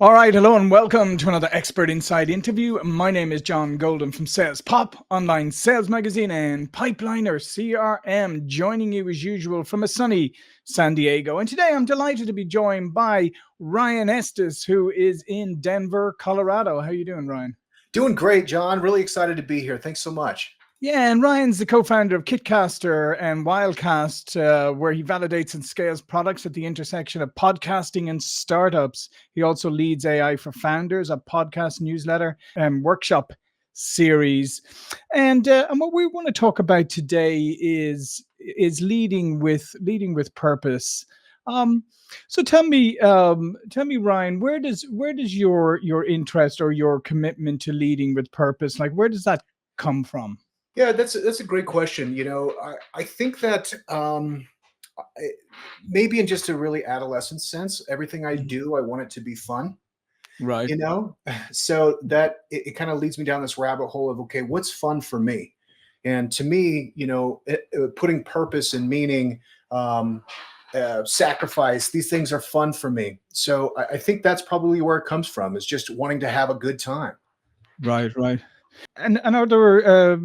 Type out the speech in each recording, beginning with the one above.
All right, hello and welcome to another Expert Inside interview. My name is John Golden from SalesPOP, online sales magazine and Pipeliner CRM, joining you as usual from a sunny San Diego. And today I'm delighted to be joined by Ryan Estes, who is in Denver, Colorado. How are you doing, Ryan? Doing great, John. Really excited to be here. Thanks so much. Yeah, and Ryan's the co-founder of Kitcaster and Wildcast, where he validates and scales products at the intersection of podcasting and startups. He also leads AI for Founders, a podcast newsletter and workshop series. And what we want to talk about today is leading with purpose. So tell me, Ryan, where does your interest or your commitment to leading with purpose, like where does that come from? Yeah, that's a great question. I think that maybe in just a really adolescent sense, everything I do, I want it to be fun. Right. You know, so that it kind of leads me down this rabbit hole of okay, what's fun for me? And to me, putting purpose and meaning, sacrifice, these things are fun for me. So I think that's probably where it comes from. Is just wanting to have a good time. Right. And are there,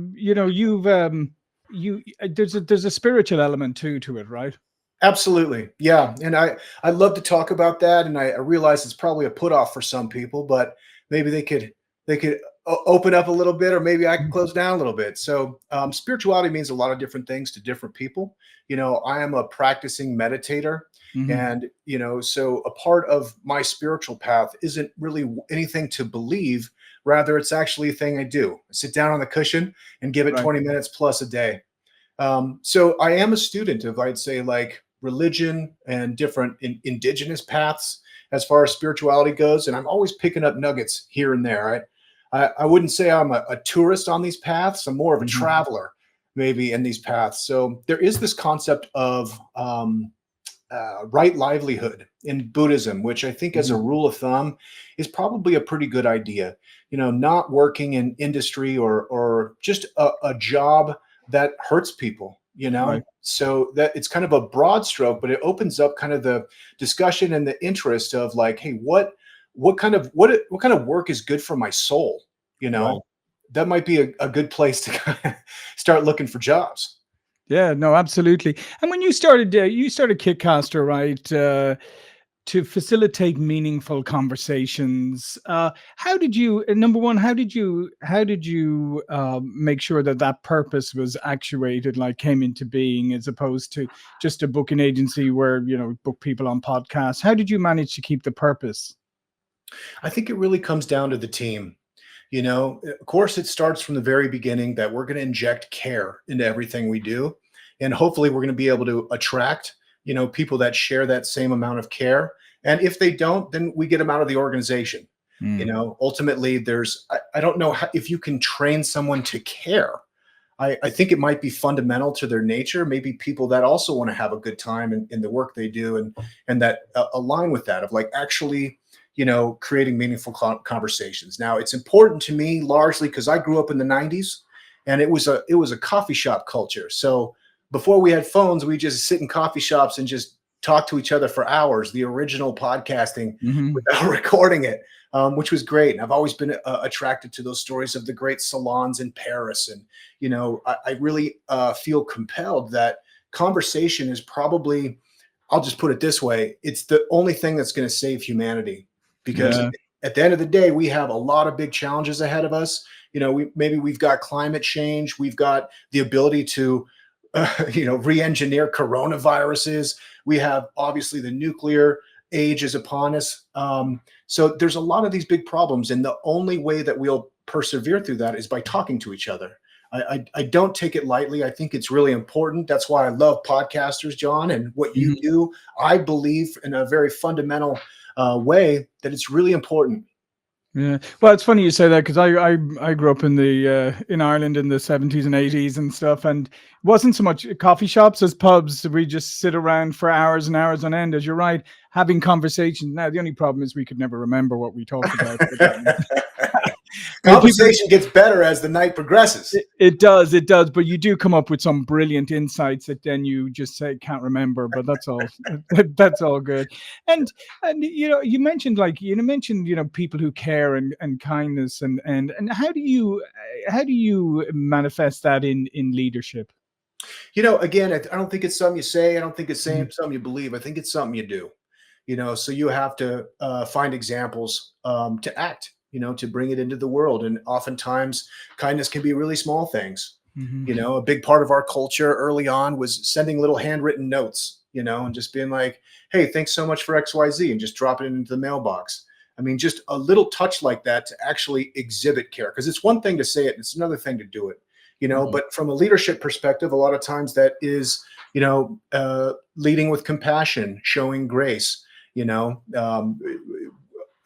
there's a spiritual element to it, right? Absolutely. Yeah. And I love to talk about that. And I realize it's probably a put off for some people, but maybe they could open up a little bit, or maybe I can close down a little bit. So spirituality means a lot of different things to different people. I am a practicing meditator. Mhm. And, so a part of my spiritual path isn't really anything to believe. Rather, it's actually a thing I do. I sit down on the cushion and give it Right. 20 minutes plus a day. So I am a student of, I'd say, like religion and different indigenous paths as far as spirituality goes. And I'm always picking up nuggets here and there. I wouldn't say I'm a tourist on these paths. I'm more of a Mhm. traveler, maybe, in these paths. So there is this concept of right livelihood in Buddhism, which I think, as a Mhm. rule of thumb, is probably a pretty good idea. Not working in industry or just a job that hurts people. Right. So that it's kind of a broad stroke, but it opens up kind of the discussion and the interest of like, hey, what kind of work is good for my soul? You Right. know, that might be a good place to kind of start looking for jobs. Yeah, no, absolutely. And when you started Kitcaster, right, to facilitate meaningful conversations. How did you, number one, how did you make sure that that purpose was actuated, like came into being, as opposed to just a booking agency where, book people on podcasts? How did you manage to keep the purpose? I think it really comes down to the team. Of course, it starts from the very beginning that we're going to inject care into everything we do. And hopefully, we're going to be able to attract, people that share that same amount of care. And if they don't, then we get them out of the organization. Mm. Ultimately, I don't know if you can train someone to care. I think it might be fundamental to their nature. Maybe people that also want to have a good time in the work they do, and that align with that of like actually, creating meaningful conversations. Now, it's important to me largely because I grew up in the '90s, and it was a coffee shop culture. So before we had phones, we just sit in coffee shops and just talk to each other for hours. The original podcasting Hmm. without recording it, which was great. And I've always been attracted to those stories of the great salons in Paris. And, I really feel compelled that conversation is probably, I'll just put it this way, it's the only thing that's going to save humanity. Because Yeah. at the end of the day, we have a lot of big challenges ahead of us. We've got climate change. We've got the ability to, re-engineer coronaviruses. We have obviously the nuclear age is upon us. So there's a lot of these big problems, and the only way that we'll persevere through that is by talking to each other. I don't take it lightly. I think it's really important. That's why I love podcasters, John, and what you Mhm. do. I believe in a very fundamental way that it's really important. Yeah. Well, it's funny you say that because I grew up in the in Ireland in the 70s and 80s and stuff, and it wasn't so much coffee shops as pubs. We just sit around for hours and hours on end, as you're right, having conversations. Now the only problem is we could never remember what we talked about. But, And people, Conversation gets better as the night progresses. it does, but you do come up with some brilliant insights that then you just say can't remember, but that's all. That's all good. And you mentioned people who care and kindness and how do you manifest that in leadership? Again, I don't think it's something you say. I don't think it's Mhm. something you believe. I think it's something you do. So you have to find examples to act, to bring it into the world. And oftentimes kindness can be really small things. Mhm. A big part of our culture early on was sending little handwritten notes, and just being like, hey, thanks so much for XYZ, and just dropping it into the mailbox. I mean, just a little touch like that to actually exhibit care. Because it's one thing to say it, and it's another thing to do it. Mhm. But from a leadership perspective, a lot of times that is, leading with compassion, showing grace, you know, um,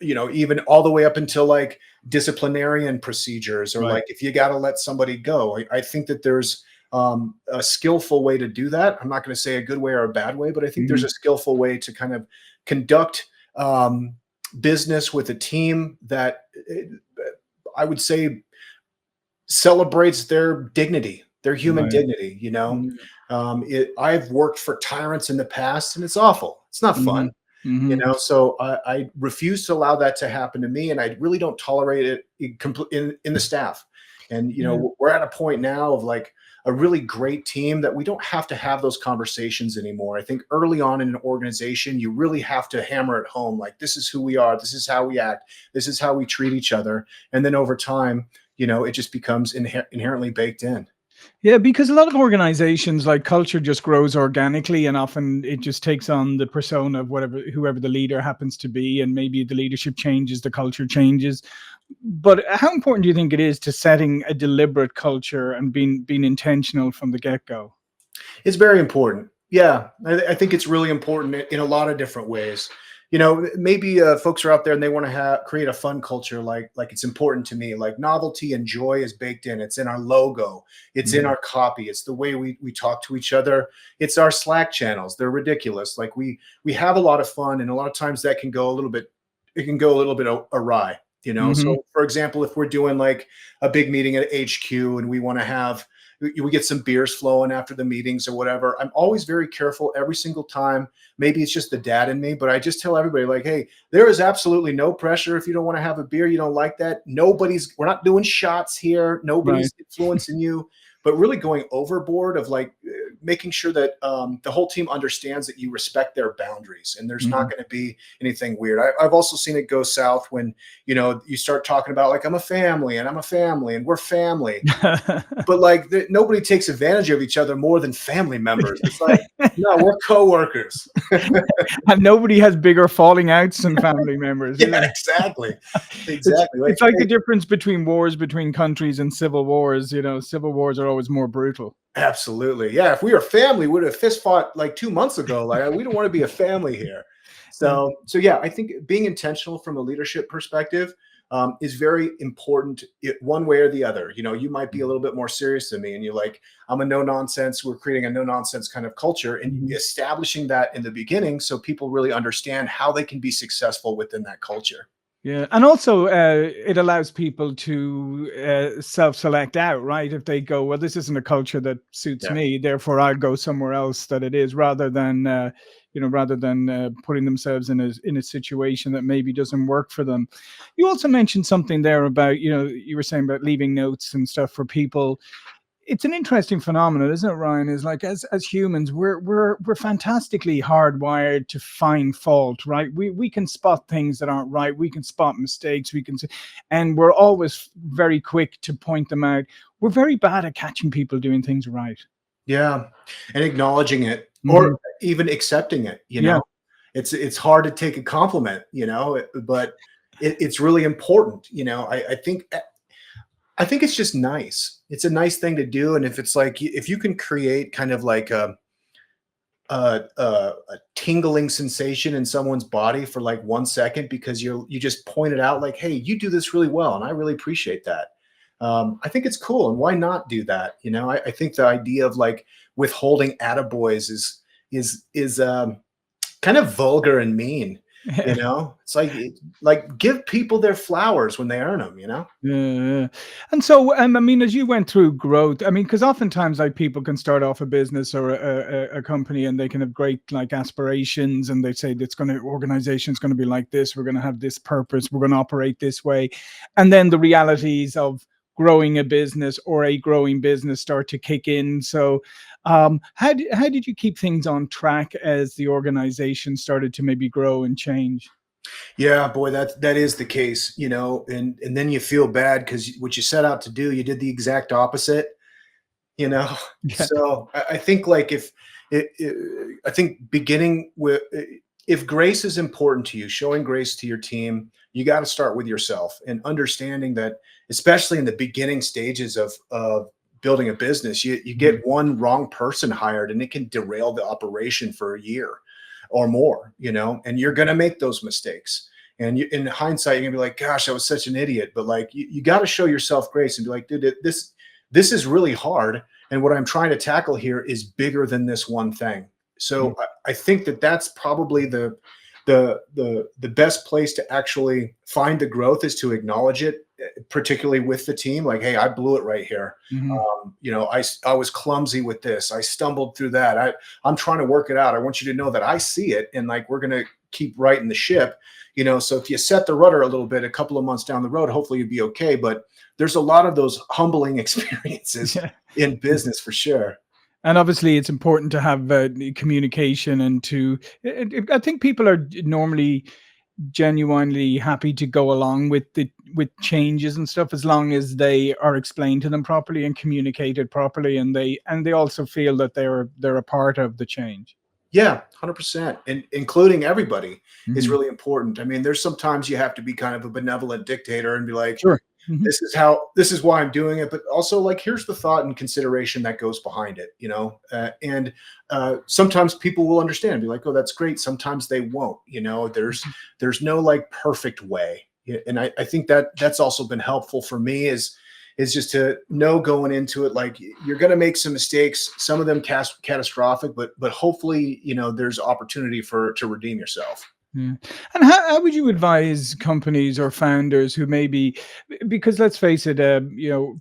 even all the way up until like disciplinarian procedures, or Right. like if you got to let somebody go. I think that there's a skillful way to do that. I'm not going to say a good way or a bad way, but I think there's Mhm. a skillful way to kind of conduct business with a team that I would say celebrates their dignity, their human Right. dignity. Mhm. I've worked for tyrants in the past, and it's awful. It's not fun. Mhm. Mhm. So I refuse to allow that to happen to me, and I really don't tolerate it in the staff. And Yeah. we're at a point now of like a really great team that we don't have to have those conversations anymore. I think early on in an organization, you really have to hammer it home, like this is who we are, this is how we act, this is how we treat each other, and then over time, it just becomes inherently baked in. Yeah, because a lot of organizations like culture just grows organically and often it just takes on the persona of whoever the leader happens to be, and maybe the leadership changes, the culture changes. But how important do you think it is to setting a deliberate culture and being intentional from the get-go? It's very important. Yeah, I think it's really important in a lot of different ways. Maybe folks are out there and they want to create a fun culture, like it's important to me. Like novelty and joy is baked in. It's in our logo. It's in Mhm. our copy. It's the way we talk to each other. It's our Slack channels. They're ridiculous. Like we have a lot of fun, and a lot of times that can go a little bit. It can go a little bit awry. Mhm. So for example, if we're doing like a big meeting at HQ and we want to have we get some beers flowing after the meetings or whatever. I'm always very careful every single time. Maybe it's just the dad in me, but I just tell everybody like, hey, there is absolutely no pressure. If you don't want to have a beer, you don't like that. We're not doing shots here. Right. Nobody's influencing you, but really going overboard of like making sure that the whole team understands that you respect their boundaries and there's not Mhm. going to be anything weird. I've also seen it go south when, you start talking about like, I'm a family and we're family, but like nobody takes advantage of each other more than family members. It's like, no, we're coworkers. And nobody has bigger falling outs than family members, is Yeah, it? exactly. It's Exactly. Like, it's like the hey, difference between wars between countries and civil wars. Civil wars are always more brutal. absolutely. Yeah. If we were family, we would have fist fought like 2 months ago. Like we don't want to be a family here. Yeah. So yeah, I think being intentional from a leadership perspective is very important, one way or the other. You might be a little bit more serious than me, and you're like, I'm a no nonsense. We're creating a no nonsense kind of culture, and Mhm. establishing that in the beginning, so people really understand how they can be successful within that culture. Yeah, and also it allows people to self-select out, right? If they go, well, this isn't a culture that suits Yeah. me, therefore I'll go somewhere else that it is, rather than putting themselves in a situation that maybe doesn't work for them. You also mentioned something there about, you were saying about leaving notes and stuff for people. It's an interesting phenomenon, isn't it, Ryan? Is like as humans, we're fantastically hardwired to find fault, right? We can spot things that aren't right. We can spot mistakes. And we're always very quick to point them out. We're very bad at catching people doing things right. Yeah, and acknowledging it, Hmm. or even accepting it. Yeah. It's hard to take a compliment, but it's really important. I think it's just nice. It's a nice thing to do, and if it's like if you can create kind of like a tingling sensation in someone's body for like 1 second because you just pointed out like, hey, you do this really well, and I really appreciate that. I think it's cool, and why not do that? I think the idea of like withholding attaboys is kind of vulgar and mean. You know, it's like give people their flowers when they earn them, you know? Yeah. And so, I mean, as you went through growth, I mean, because oftentimes, like people can start off a business or a company, and they can have great like aspirations, and they say it's going to organization's going to be like this. We're going to have this purpose. We're going to operate this way, and then the realities of growing a business or a growing business start to kick in. So, how did you keep things on track as the organization started to maybe grow and change? Yeah, boy, that is the case, you know, and then you feel bad because what you set out to do, you did the exact opposite, you know. Yeah. So I think like if I think beginning with if grace is important to you, showing grace to your team, you got to start with yourself and understanding that, especially in the beginning stages of building a business, you Mhm. get one wrong person hired and it can derail the operation for a year or more, you know, and you're going to make those mistakes. And you, in hindsight, you're gonna be like, "Gosh, I was such an idiot." But like, you got to show yourself grace and be like, "Dude, this is really hard, and what I'm trying to tackle here is bigger than this one thing." Mm. So I think that that's probably the best place to actually find the growth is to acknowledge it, particularly with the team. Like, hey, I blew it right here. Mhm. You know, I was clumsy with this. I stumbled through that. I'm trying to work it out. I want you to know that I see it, and like we're gonna keep righting the ship. You know, so if you set the rudder a little bit, a couple of months down the road, hopefully you'll be okay. But there's a lot of those humbling experiences Yeah. in business for sure. And obviously, it's important to have the communication and to. I think people are normally genuinely happy to go along with the with changes and stuff as long as they are explained to them properly and communicated properly, and they also feel that they're a part of the change. Yeah, 100%. And including everybody is Mhm. really important. I mean, there's sometimes you have to be kind of a benevolent dictator and be like, Sure. Mhm. this is why I'm doing it. But also, like, here's the thought and consideration that goes behind it, you know? And sometimes people will understand, be like, oh, that's great. Sometimes they won't, you know? There's no like perfect way. Yeah, and I think that that's also been helpful for me is just to know going into it, like you're going to make some mistakes, some of them catastrophic, but hopefully, you know, there's opportunity for to redeem yourself. Yeah. And how would you advise companies or founders who maybe, because let's face it,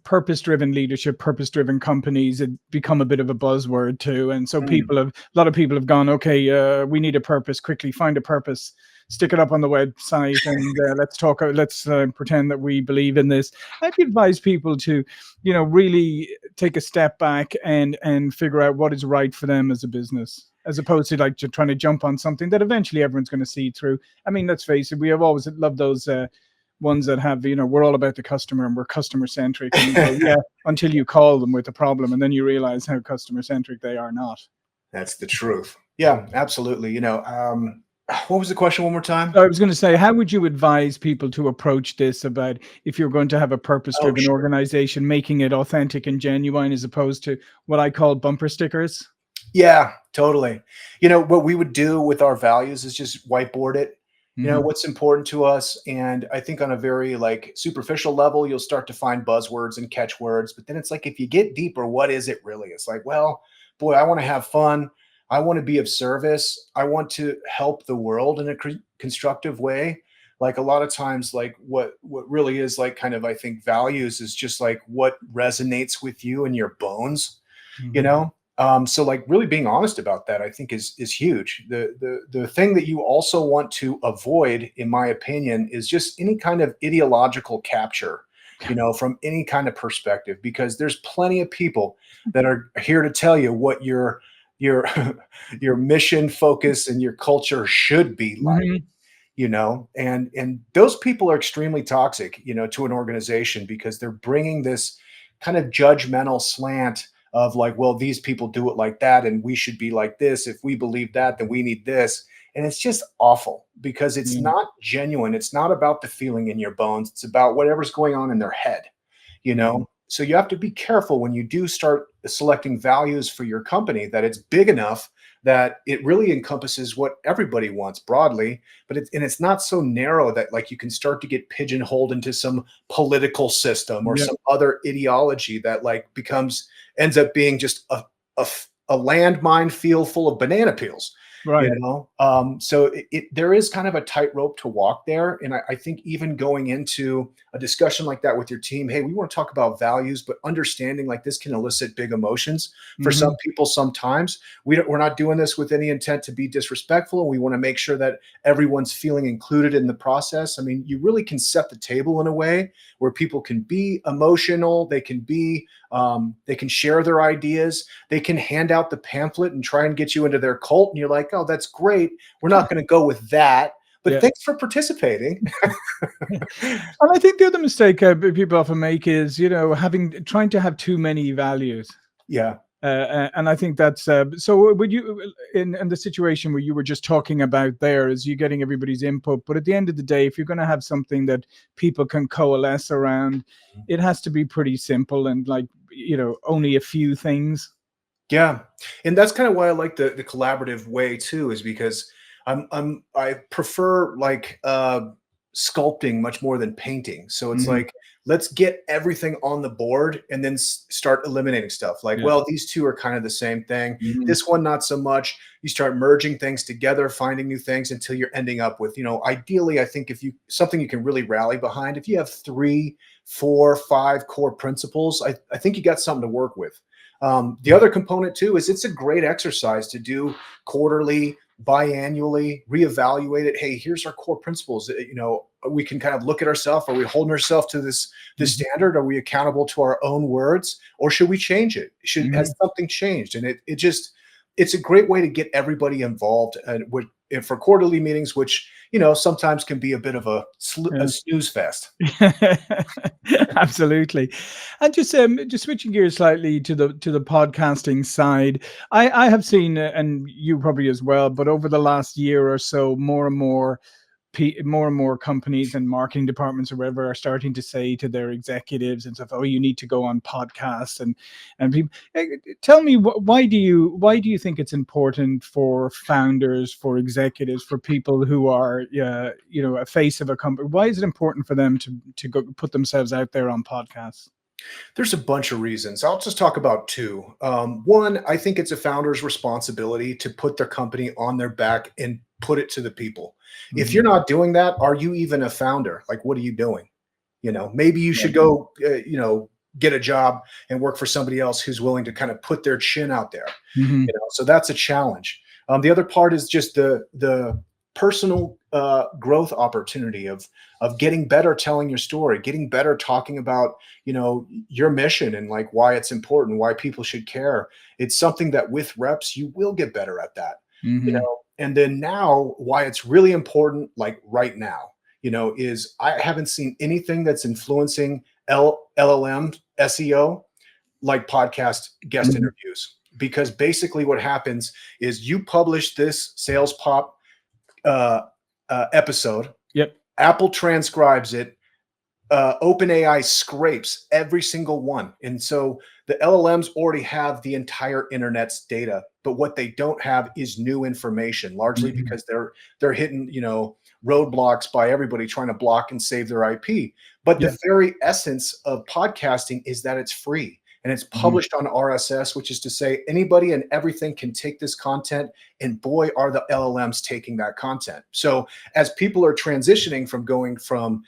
purpose-driven leadership, purpose-driven companies had become a bit of a buzzword too. And so Mm. a lot of people have gone, okay, we need a purpose, quickly find a purpose, stick it up on the website, and let's talk, let's pretend that we believe in this. I'd advise people to, really take a step back and figure out what is right for them as a business, as opposed to like trying to jump on something that eventually everyone's going to see through. I mean, let's face it, we have always loved those ones that have, we're all about the customer and we're customer centric, and you go, yeah, until you call them with a problem, and then you realize how customer centric they are not. That's the truth. Yeah, absolutely. You know, what was the question one more time? So I was going to say, how would you advise people to approach this about if you're going to have a purpose Oh, driven sure. organization, making it authentic and genuine as opposed to what I call bumper stickers? Yeah, totally. You know, what we would do with our values is just whiteboard it. You know, Hmm. what's important to us. And I think on a very like superficial level, you'll start to find buzzwords and catchwords. But then it's like if you get deeper, what is it really? It's like, well, boy, I want to have fun. I want to be of service. I want to help the world in a constructive way. Like a lot of times, like what really is like kind of I think values is just like what resonates with you in your bones, you Hmm. know. So like really being honest about that I think is huge. The thing that you also want to avoid in my opinion is just any kind of ideological capture, you know, from any kind of perspective, because there's plenty of people that are here to tell you what your your mission focus and your culture should be like, Hmm. you know. And those people are extremely toxic, you know, to an organization because they're bringing this kind of judgmental slant of like, well, these people do it like that and we should be like this. If we believe that, then we need this. And it's just awful because it's Yeah. not genuine. It's not about the feeling in your bones. It's about whatever's going on in their head, you Hmm. know. So you have to be careful when you do start selecting values for your company that it's big enough that it really encompasses what everybody wants broadly, but it's not so narrow that like you can start to get pigeonholed into some political system or Yeah. some other ideology that like becomes ends up being just a landmine field full of banana peels, Right. So there is kind of a tightrope to walk there. And I think even going into a discussion like that with your team, hey, we want to talk about values, but understanding like this can elicit big emotions for some Hmm. people. Sometimes we're not doing this with any intent to be disrespectful. We want to make sure that everyone's feeling included in the process. I mean, you really can set the table in a way where people can be emotional. They can share their ideas. They can hand out the pamphlet and try and get you into their cult. And you're like, oh, that's great. We're not going to go with that. But Yeah. thanks for participating. And I think the other mistake people often make is, having trying to have too many values. Yeah. And I think that's so. Would you, in the situation where you were just talking about there, is you getting everybody's input, but at the end of the day, if you're going to have something that people can coalesce around, it has to be pretty simple and like only a few things. Yeah, and that's kind of why I like the collaborative way too, is because I prefer like sculpting much more than painting. So it's Hmm. like let's get everything on the board and then start eliminating stuff. Like, Yeah. well, these two are kind of the same thing. Hmm. This one not so much. You start merging things together, finding new things until you're ending up with, ideally, I think if you something you can really rally behind. If you have 3, 4, 5 core principles, I think you got something to work with. The other component too is it's a great exercise to do quarterly, biannually, reevaluate it. Hey, here's our core principles. We can kind of look at ourselves. Are we holding ourselves to this Hmm. standard? Are we accountable to our own words, or should we change it? Has Hmm. something changed? And it's a great way to get everybody involved. And for quarterly meetings, which sometimes can be a bit of a snooze fest. Absolutely. And just switching gears slightly to the podcasting side, I have seen, and you probably as well, but over the last year or so, more and more companies and marketing departments or whatever are starting to say to their executives and stuff, "Oh, you need to go on podcasts." And people, tell me, why do you think it's important for founders, for executives, for people who are a face of a company? Why is it important for them to go put themselves out there on podcasts? There's a bunch of reasons. I'll just talk about two. One, I think it's a founder's responsibility to put their company on their back and put it to the people. If Hmm. you're not doing that, are you even a founder? Like, what are you doing? Maybe you should go, get a job and work for somebody else who's willing to kind of put their chin out there. Hmm. So that's a challenge. The other part is just the personal growth opportunity of getting better telling your story, getting better talking about your mission and like why it's important, why people should care. It's something that with reps you will get better at that. Hmm. And then now why it's really important, like right now, is I haven't seen anything that's influencing LLM SEO like podcast guest Hmm. interviews. Because basically what happens is you publish this sales pop uh, episode, Yep. Apple transcribes it, OpenAI scrapes every single one. And so the LLMs already have the entire internet's data, but what they don't have is new information, largely Hmm. because they're hitting, roadblocks by everybody trying to block and save their IP. But Yeah. the very essence of podcasting is that it's free and it's Hmm. published on RSS, which is to say anybody and everything can take this content, and boy, are the LLMs taking that content. So as people are transitioning from going from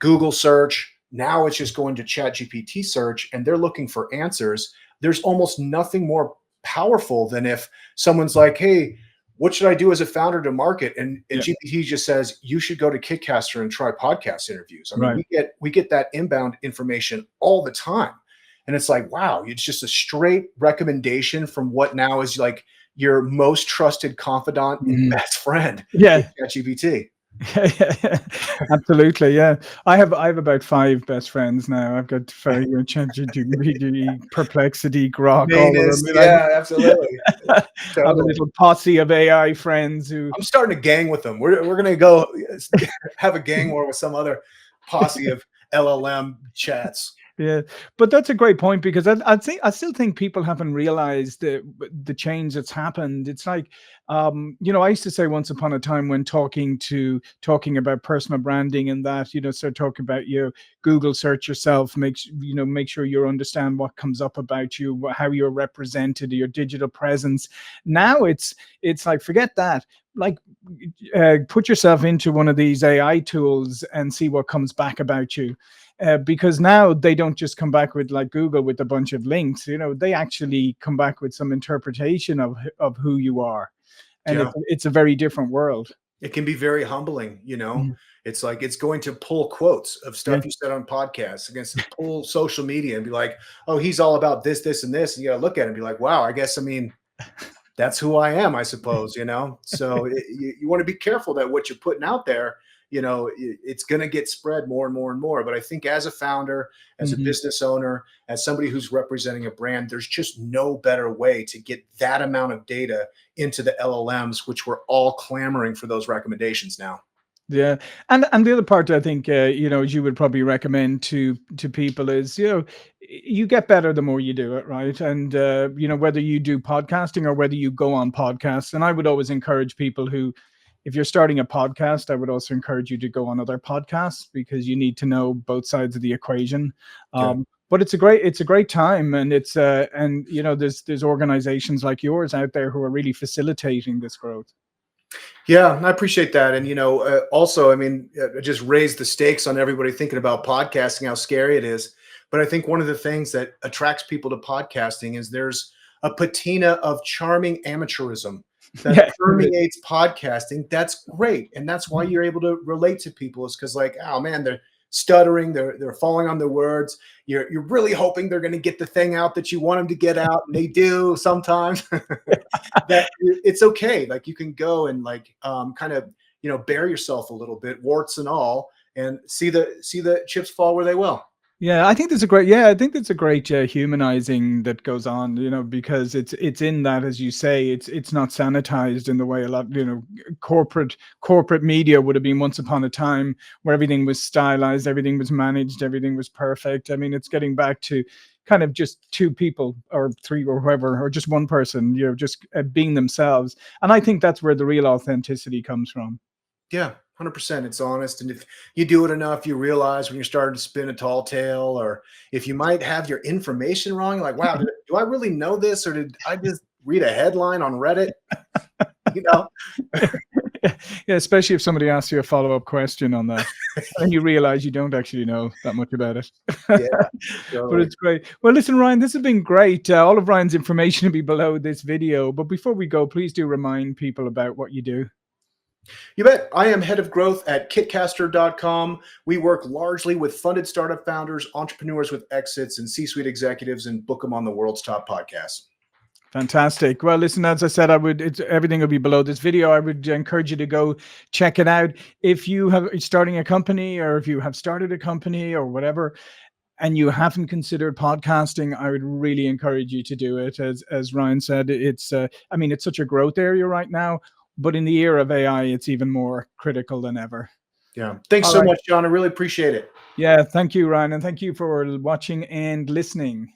Google search. Now it's just going to Chat GPT search and they're looking for answers. There's almost nothing more powerful than if someone's like, hey, what should I do as a founder to market? And Yeah. GPT just says, you should go to Kitcaster and try podcast interviews. I mean, Right. we get that inbound information all the time. And it's like, wow, it's just a straight recommendation from what now is like your most trusted confidant and Hmm. best friend with Yeah. ChatGPT. Absolutely, yeah. I have about 5 best friends now. I've got ChatGPT, Perplexity, Grok, all of them. Manus, yeah, absolutely. I have a Totally. little posse of AI friends who I'm starting a gang with them. We're gonna go have a gang war with some other posse of LLM chats. yeah, but that's a great point because I still think people haven't realized the change that's happened. It's like I used to say once upon a time when talking about personal branding and that, start talking about your Google search yourself, make sure you understand what comes up about you, how you're represented, your digital presence. Now it's like, forget that. Like, put yourself into one of these AI tools and see what comes back about you. Because now they don't just come back with, like Google, with a bunch of links. They actually come back with some interpretation of who you are, and Yeah. it's a very different world. It can be very humbling, you know? Mhm. It's like it's going to pull quotes of Yeah. stuff you said on podcasts against pull social media and be like, "Oh, he's all about this, this, and this." And you gotta look at it and be like, "Wow, I mean, that's who I am, I suppose," you know? So you want to be careful that what you're putting out there, it's going to get spread more and more and more. But I think as a founder, as a Mhm. business owner, as somebody who's representing a brand, there's just no better way to get that amount of data into the LLMs, which we're all clamoring for those recommendations now. Yeah, and the other part I think, as you would probably recommend to people is, you get better the more you do it, right? And whether you do podcasting or whether you go on podcasts, and I would always encourage people who, if you're starting a podcast, I would also encourage you to go on other podcasts, because you need to know both sides of the equation. Yeah. But it's a great time, and there's organizations like yours out there who are really facilitating this growth. Yeah, I appreciate that. And also, I mean, just raise the stakes on everybody thinking about podcasting, how scary it is. But I think one of the things that attracts people to podcasting is there's a patina of charming amateurism that Yeah. permeates podcasting. That's great, and that's why you're able to relate to people. Is because, like, oh man, they're stuttering, they're falling on their words. You're really hoping they're going to get the thing out that you want them to get out, and they do sometimes. That it's okay. Like you can go and like kind of bare yourself a little bit, warts and all, and see the chips fall where they will. Yeah, I think there's a great. Yeah, I think there's a great humanizing that goes on. Because it's in that, as you say, it's not sanitized in the way a lot. Corporate media would have been once upon a time, where everything was stylized, everything was managed, everything was perfect. I mean, it's getting back to kind of just two people or three or whoever, or just one person, just being themselves. And I think that's where the real authenticity comes from. Yeah, 100%. It's honest, and if you do it enough, you realize when you're starting to spin a tall tale, or if you might have your information wrong. Like, wow, do I really know this, or did I just read a headline on Reddit? You know? Yeah, especially if somebody asks you a follow-up question on that, and you realize you don't actually know that much about it. Yeah, But totally. it's great. Well, listen, Ryan, this has been great. All of Ryan's information will be below this video. But before we go, please do remind people about what you do. You bet. I am head of growth at kitcaster.com. We work largely with funded startup founders, entrepreneurs with exits, and C-suite executives, and book them on the world's top podcasts. Fantastic. Well, listen, as I said, everything will be below this video. I would encourage you to go check it out. If you have starting a company, or if you have started a company or whatever, and you haven't considered podcasting, I would really encourage you to do it. As Ryan said, I mean, it's such a growth area right now, but in the era of AI, it's even more critical than ever. Yeah. Thanks All so right. much, John. I really appreciate it. Yeah. Thank you, Ryan. And thank you for watching and listening.